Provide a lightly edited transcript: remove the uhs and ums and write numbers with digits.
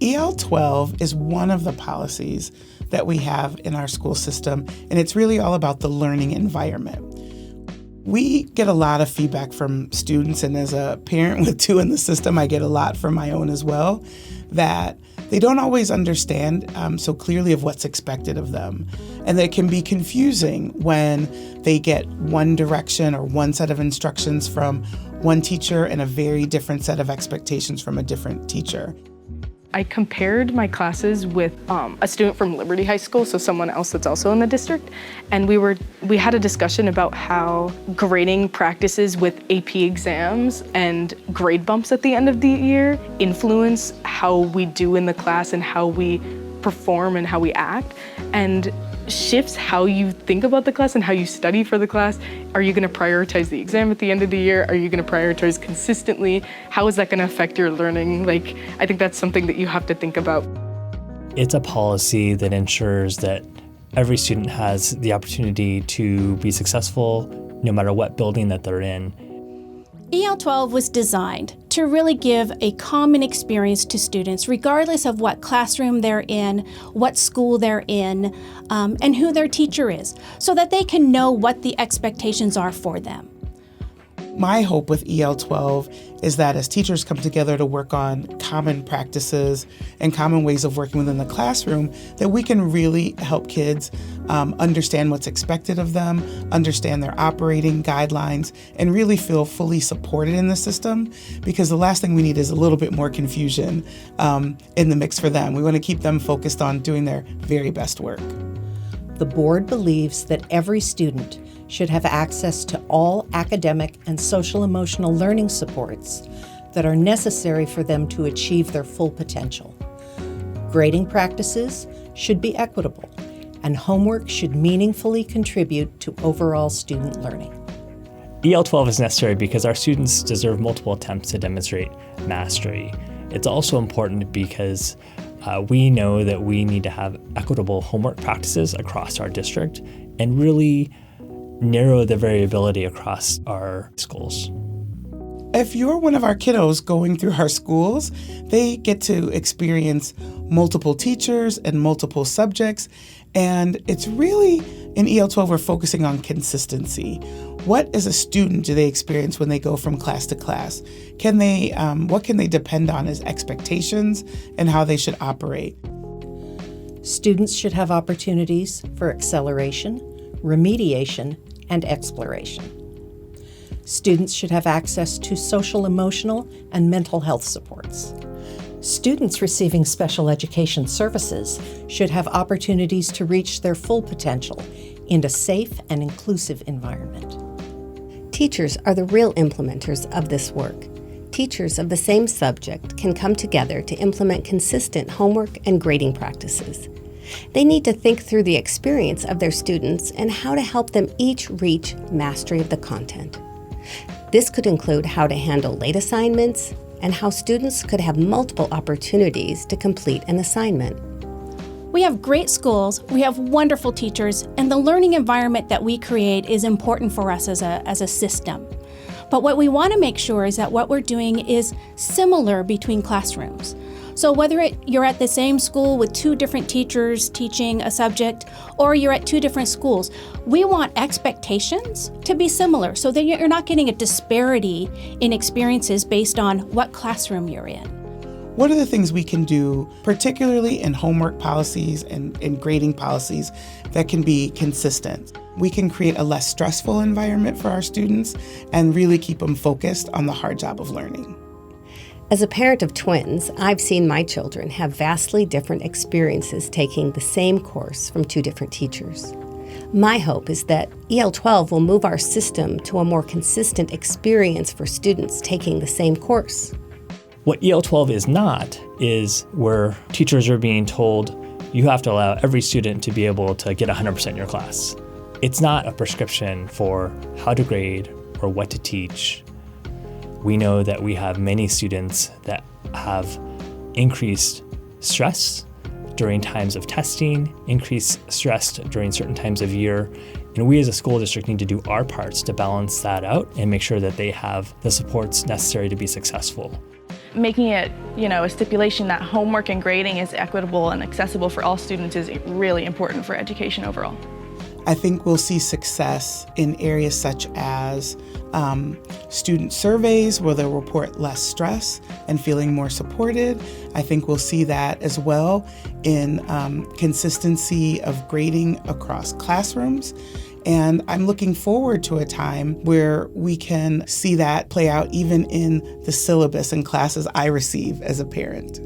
EL12 is one of the policies that we have in our school system, and it's really all about the learning environment. We get a lot of feedback from students, and as a parent with two in the system, I get a lot from my own as well, that they don't always understand so clearly of what's expected of them. And that it can be confusing when they get one direction or one set of instructions from one teacher and a very different set of expectations from a different teacher. I compared my classes with a student from Liberty High School, so someone else that's also in the district, and we had a discussion about how grading practices with AP exams and grade bumps at the end of the year influence how we do in the class and how we perform and how we act, and shifts how you think about the class and how you study for the class. Are you going to prioritize the exam at the end of the year? Are you going to prioritize consistently? How is that going to affect your learning? I think that's something that you have to think about. It's a policy that ensures that every student has the opportunity to be successful no matter what building that they're in. EL12 was designed to really give a common experience to students, regardless of what classroom they're in, what school they're in, and who their teacher is, so that they can know what the expectations are for them. My hope with EL12 is that as teachers come together to work on common practices and common ways of working within the classroom, that we can really help kids understand what's expected of them, understand their operating guidelines, and really feel fully supported in the system, because the last thing we need is a little bit more confusion in the mix for them. We want to keep them focused on doing their very best work. The board believes that every student should have access to all academic and social-emotional learning supports that are necessary for them to achieve their full potential. Grading practices should be equitable, and homework should meaningfully contribute to overall student learning. EL12 is necessary because our students deserve multiple attempts to demonstrate mastery. It's also important because we know that we need to have equitable homework practices across our district and really narrow the variability across our schools. If you're one of our kiddos going through our schools, they get to experience multiple teachers and multiple subjects. And it's really, in EL12, we're focusing on consistency. What as a student do they experience when they go from class to class? What can they depend on as expectations and how they should operate? Students should have opportunities for acceleration, remediation, and exploration. Students should have access to social, emotional, and mental health supports. Students receiving special education services should have opportunities to reach their full potential in a safe and inclusive environment. Teachers are the real implementers of this work. Teachers of the same subject can come together to implement consistent homework and grading practices. They need to think through the experience of their students and how to help them each reach mastery of the content. This could include how to handle late assignments and how students could have multiple opportunities to complete an assignment. We have great schools, we have wonderful teachers, and the learning environment that we create is important for us as a system. But what we want to make sure is that what we're doing is similar between classrooms. So whether you're at the same school with two different teachers teaching a subject, or you're at two different schools, we want expectations to be similar so that you're not getting a disparity in experiences based on what classroom you're in. What are the things we can do, particularly in homework policies and in grading policies, that can be consistent? We can create a less stressful environment for our students and really keep them focused on the hard job of learning. As a parent of twins, I've seen my children have vastly different experiences taking the same course from two different teachers. My hope is that EL12 will move our system to a more consistent experience for students taking the same course. What EL12 is not is where teachers are being told you have to allow every student to be able to get 100% in your class. It's not a prescription for how to grade or what to teach. We know that we have many students that have increased stress during times of testing, increased stress during certain times of year, and we as a school district need to do our parts to balance that out and make sure that they have the supports necessary to be successful. making it, a stipulation that homework and grading is equitable and accessible for all students is really important for education overall. I think we'll see success in areas such as student surveys where they'll report less stress and feeling more supported. I think we'll see that as well in consistency of grading across classrooms. And I'm looking forward to a time where we can see that play out even in the syllabus and classes I receive as a parent.